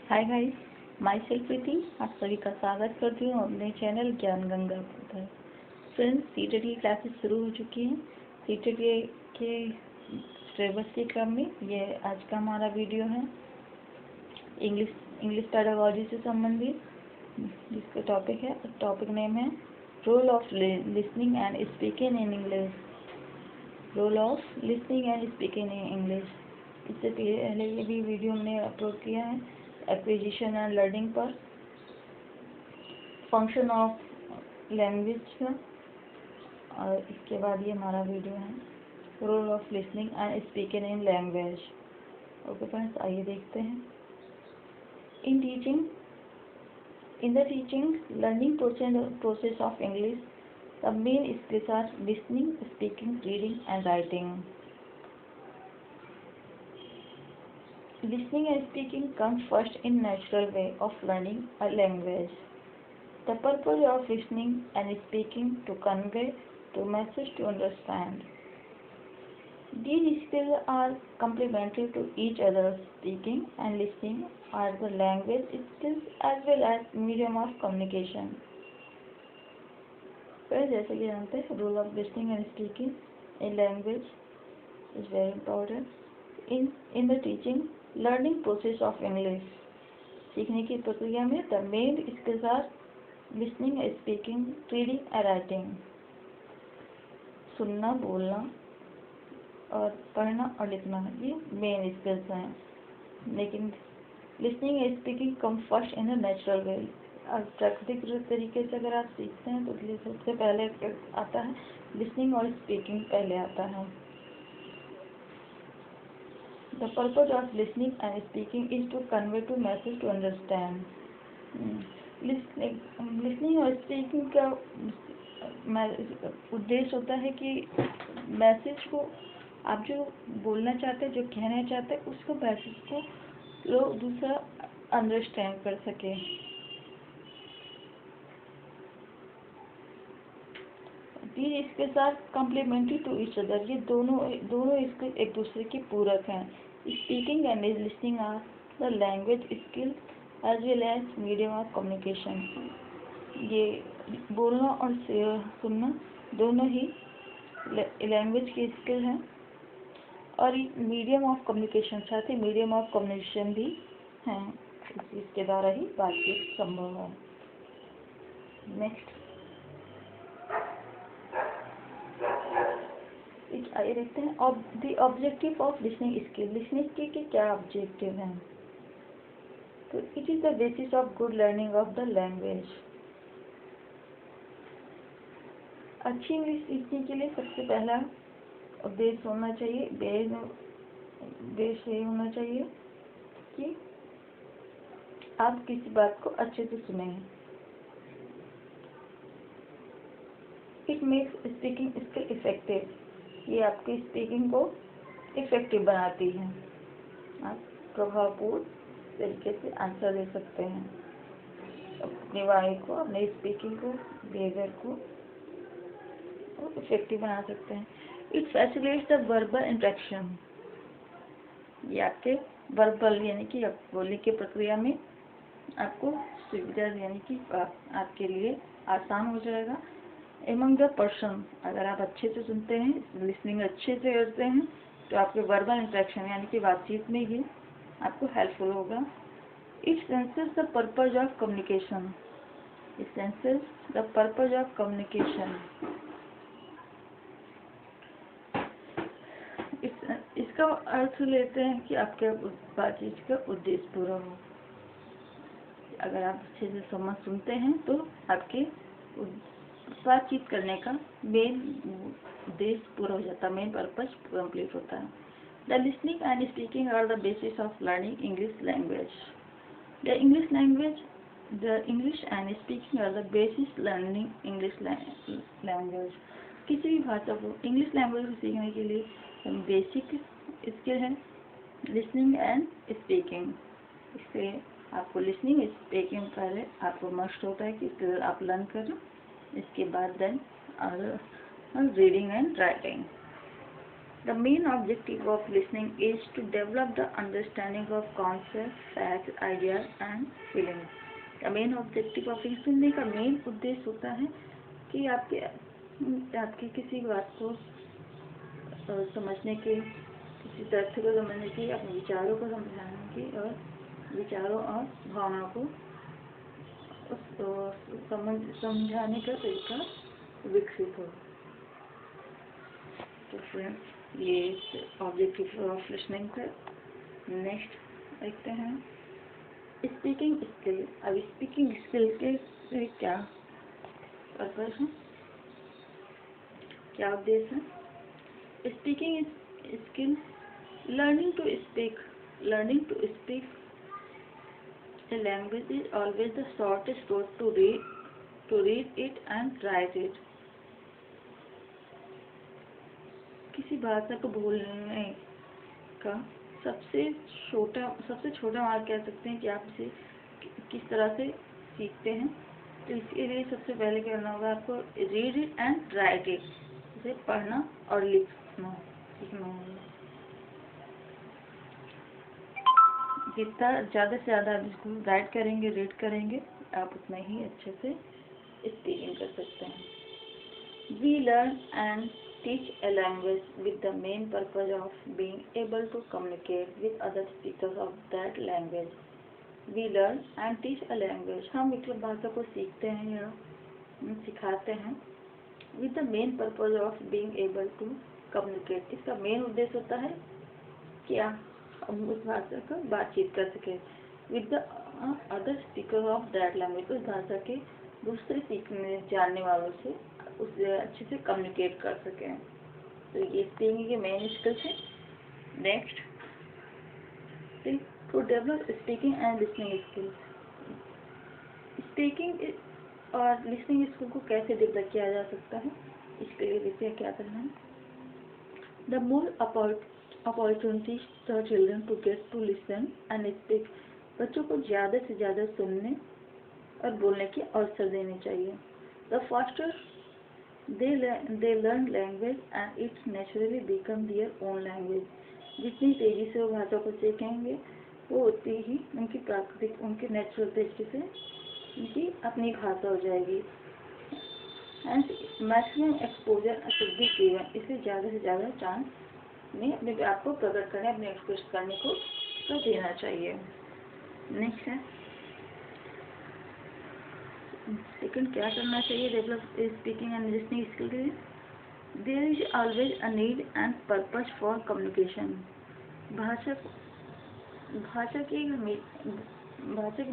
Hi guys, my self प्रीति आप सभी का स्वागत करती हूँ अपने चैनल ज्ञान गंगा पर। फ्रेंड्स, सीटेट की क्लासेस शुरू हो चुकी हैं। सीटेट के सिलेबस के क्रम में ये आज का हमारा वीडियो है इंग्लिश पेडागोजी से संबंधित, जिसका टॉपिक नेम है role of listening and speaking in English. Role of listening and speaking in English. इससे पहले ये भी वीडियो हमने अपलोड किया है एक्विजिशन एंड लर्निंग पर, फंक्शन ऑफ लैंग्वेज का, और इसके बाद ये हमारा वीडियो है role of listening and speaking in language. Okay friends, आइए देखते हैं। In the teaching learning process of English, the main skills are listening, speaking, reading and writing. Listening and speaking comes first in natural way of learning a language. The purpose of listening and speaking to convey to message to understand. These skills are complementary to each other. Speaking and listening are the language skills as well as medium of communication. फिर जैसे कि जानते हैं, role of listening and speaking in language is very important in the teaching learning process of English. सीखने की प्रक्रिया में the main skills are listening, speaking, reading and writing. सुनना, बोलना और पढ़ना और लिखना ये मेन स्किल्स हैं, लेकिन listening and speaking come first in the natural way. और प्राकृतिक तरीके से अगर आप सीखते हैं तो सबसे पहले आता है लिसनिंग और स्पीकिंग पहले आता है। The purpose of listening and speaking is to convey to message to understand. Listening और speaking का उद्देश्य होता है कि मैसेज को आप जो बोलना चाहते हैं, जो कहना चाहते हैं, उसको मैसेज को लोग दूसरा अंडरस्टैंड कर सके। These skills are complementary to each other. ये दोनों स्किल एक दूसरे के पूरक हैं। Speaking and listening are the language skills as well as medium of communication. ये बोलना और सुनना दोनों ही लैंग्वेज के स्किल हैं और मीडियम ऑफ कम्युनिकेशन, साथ ही मीडियम ऑफ कम्युनिकेशन भी हैं। इसके द्वारा ही बातचीत संभव है। नेक्स्ट आइए देखते हैं the objective of listening skill. Listening skill के क्या ऑब्जेक्टिव हैं? तो it is the basis of good learning of the language. अच्छी इंग्लिश सीखने के लिए सबसे पहला उद्देश्य होना चाहिए, ये होना चाहिए कि आप किसी बात को अच्छे से सुने। It makes speaking skill effective. ये आपकी स्पीकिंग को इफेक्टिव बनाती है। आप प्रभावपूर्ण तरीके से आंसर दे सकते हैं, अपनी वाणी को, अपने स्पीकिंग को, बिहेवियर को इफेक्टिव बना सकते हैं। It facilitates the verbal interaction. ये आपके वर्बल यानी कि बोलने की प्रक्रिया में आपको सुविधा यानी कि आपके लिए आसान हो जाएगा। एमंग द पर्सन, अगर आप अच्छे से सुनते हैं, लिसनिंग अच्छे से करते हैं, तो आपके वर्बल इंटरेक्शन यानी कि बातचीत में ये आपको हेल्पफुल होगा। It senses the purpose of communication. It senses the purpose of communication. इसका अर्थ लेते हैं कि आपके बातचीत का उद्देश्य पूरा हो। अगर आप अच्छे से सुनते हैं तो आपके बातचीत करने का मेन उद्देश्य पूरा हो जाता है, मेन पर्पज कंप्लीट होता है। The listening and speaking are the basis of learning English language. The English and speaking are the basis learning English language. किसी भी भाषा को, इंग्लिश लैंग्वेज को सीखने के लिए बेसिक स्किल है लिसनिंग एंड स्पीकिंग। इससे आपको लिसनिंग स्पीकिंग पहले आपको मस्ट होता है कि इसके आप लर्न करें, इसके बाद then reading and writing. The main objective of listening is to develop the understanding of concepts, facts, ideas and feelings. The main objective of सुनने का मेन उद्देश्य होता है कि आपके किसी बात को समझने के, किसी तथ्य को समझने की, अपने विचारों को समझाने की और विचारों और भावनाओं को समझाने का तरीका विकसित हो। तो फ्रेंड्स, ये ऑब्जेक्टिव ऑफ लिसनिंग का। नेक्स्ट देखते हैं स्पीकिंग स्किल। अब स्पीकिंग स्किल के क्या पर्पस है, क्या उद्देश्य है? Speaking skill, learning to speak a language is always the shortest road to read it and write it. किसी भाषा को बोलने का सबसे छोटा मार्ग कह सकते हैं कि आप इसे किस तरह से सीखते हैं। तो इसके लिए सबसे पहले क्या करना होगा, आपको read it and right it, इसे पढ़ना और लिखना सीखना होगा। जितना ज़्यादा से ज़्यादा आप इसको राइट करेंगे, रीड करेंगे, आप उतना ही अच्छे से स्पीकिंग कर सकते हैं। We learn and teach a language with the main purpose of being able to communicate with other speakers of that language. We learn and teach a language. हम एक भाषा को सीखते हैं या सिखाते हैं with the main purpose of being able to communicate. इसका मेन उद्देश्य होता है कि हम उस भाषा का बातचीत कर सके with the other speaker of that language. उस भाषा के दूसरे सीखने जानने वालों से उससे अच्छे से कम्युनिकेट कर सकें। तो ये स्पीकिंग के मेन स्किल्स हैं। Next, to develop speaking and listening skills. Speaking और लिसनिंग स्किल को कैसे डेवलप किया जा सकता है, इसके लिए देखिए क्या करना है। The more opportunities for children to get to listen and speak. बच्चों को ज़्यादा से ज़्यादा सुनने और बोलने के अवसर देने चाहिए। The faster they learn language and it naturally become their own language. जितनी तेजी से वो भाषा को सीखेंगे वो उतनी ही उनकी प्राकृतिक, उनके नेचुरल तरीके से उनकी अपनी भाषा हो जाएगी। And maximum exposure should be given. इसलिए ज़्यादा से ज़्यादा चांस में अपने आप को प्रकट करने, अपने एक्सप्रेस करने को तो देना चाहिए। नेक्स्ट है सेकंड, क्या करना चाहिए develop speaking and listening skill के लिए। There is always a need and purpose for communication. भाषा के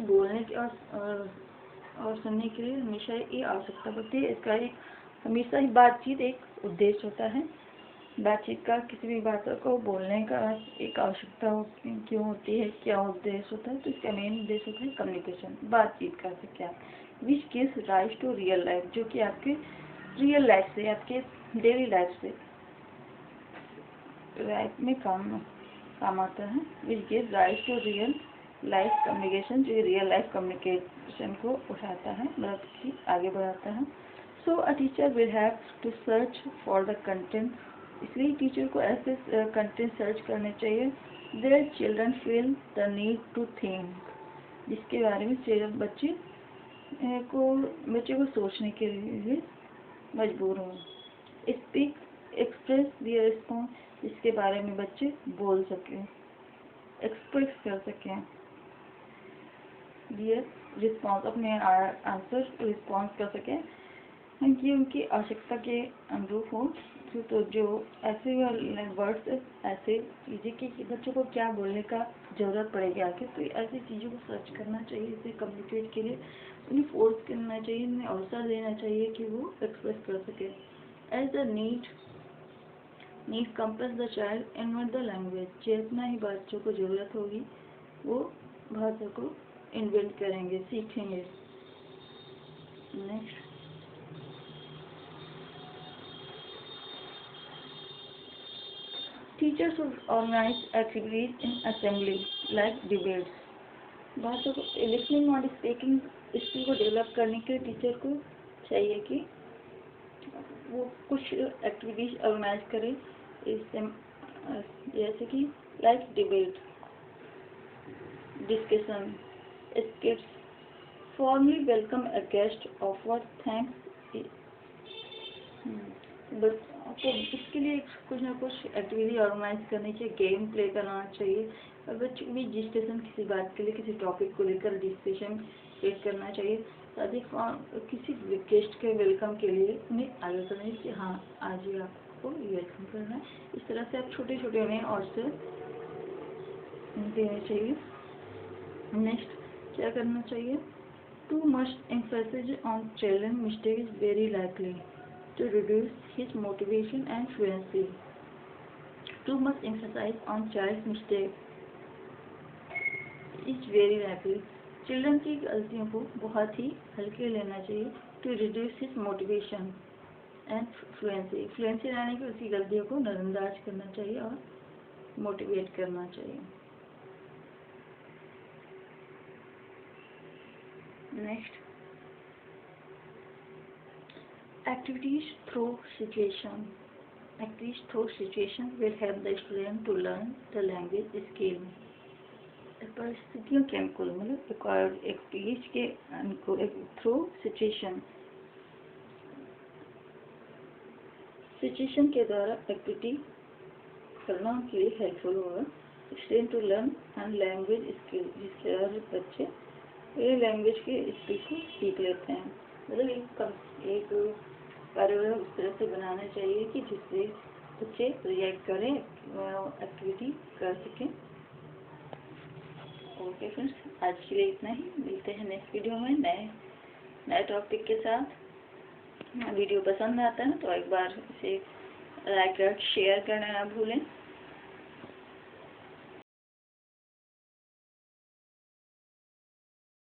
बोलने के और सुनने के लिए हमेशा ये आवश्यकता होती है। इसका एक हमेशा ही बातचीत एक उद्देश्य होता है। बातचीत का, किसी भी भाषा को बोलने का एक आवश्यकता क्यों होती है, क्या उद्देश्य होता है? तो इसका मेन उद्देश्य होता है कम्युनिकेशन, बातचीत कर सके आप, which gives rise to real life, जो कि आपके रियल लाइफ से, आपके डेली लाइफ में काम आता है। Which gives rise to real life communication, जो रियल लाइफ कम्युनिकेशन को उठाता है, मतलब कि आगे बढ़ाता है। So a teacher will have to search for the content. इसलिए टीचर को ऐसे कंटेंट सर्च करने चाहिए their children feel the need to think, जिसके बारे में बच्चे को सोचने के लिए मजबूर हों। स्पीक एक्सप्रेस दियर रिस्पॉन्स, जिसके बारे में बच्चे बोल सकें, एक्सप्रेस कर सकें दियर रिस्पॉन्स, अपने आंसर रिस्पॉन्स कर सकें कि उनकी आवश्यकता के अनुरूप हो। तो जो ऐसे वर्ड्स, ऐसे चीज़ें कि बच्चों को क्या बोलने का ज़रूरत पड़ेगी आगे, तो ऐसी चीज़ों को सर्च करना चाहिए। इसे कम्युनिकेट के लिए उन्हें फोर्स करना चाहिए, उन्हें अवसर देना चाहिए कि वो एक्सप्रेस कर सके। As the need compels the child invent the language, जितना ही बच्चों को ज़रूरत होगी वो भाषा को इन्वेंट करेंगे, सीखेंगे। Next, teachers should organize activities in assembly like debates. भाषा को लिसनिंग और स्पीकिंग स्किल को डेवलप करने के लिए टीचर को चाहिए कि वो कुछ एक्टिविटीज ऑर्गेनाइज करे जैसे कि like debate, discussion, स्किट्स, formally welcome a guest, offer thanks. बस आपको इसके लिए कुछ ना कुछ एक्टिविटी ऑर्गेनाइज करनी चाहिए, गेम प्ले करना चाहिए। और बच्चों भी डिस्कशन किसी बात के लिए, किसी टॉपिक को लेकर डिस्कशन क्रिएट करना चाहिए। साथ ही किसी गेस्ट के वेलकम के लिए उन्हें आगे करना चाहिए कि हाँ आज ही आपको वेलकम करना है। इस तरह से आप छोटे छोटे उन्हें और से देना चाहिए। नेक्स्ट क्या करना चाहिए? Too much emphasis on children mistake is very likely to reduce his motivation and fluency. Too much emphasis on child's mistake is very likely. Children की गलतियों को बहुत ही हल्के लेना चाहिए। To reduce his motivation and fluency, fluency लाने की उसकी गलतियों को नजरअंदाज करना चाहिए और मोटिवेट करना चाहिए। Next, activities through situation. Activities through situation will help the student to learn the language skill. परिस्थितियों के अनुकूल मतलब एक्टिविटीज के अनुकूल थ्रू सिचुएशन, सिचुएशन के द्वारा एक्टिविटी करना उनके लिए हेल्पफुल होगा। Student to learn and language skill, जिसके द्वारा बच्चे ये लैंग्वेज के स्किल को सीख लेते हैं। मतलब एक कार्य उस तरह से बनाना चाहिए कि जिससे बच्चे रिएक्ट करें, एक्टिविटी कर सकें। ओके फ्रेंड्स, आज के लिए इतना ही। मिलते हैं नेक्स्ट वीडियो में नए टॉपिक के साथ। वीडियो पसंद आता है तो एक बार इसे लाइक शेयर करना ना भूलें।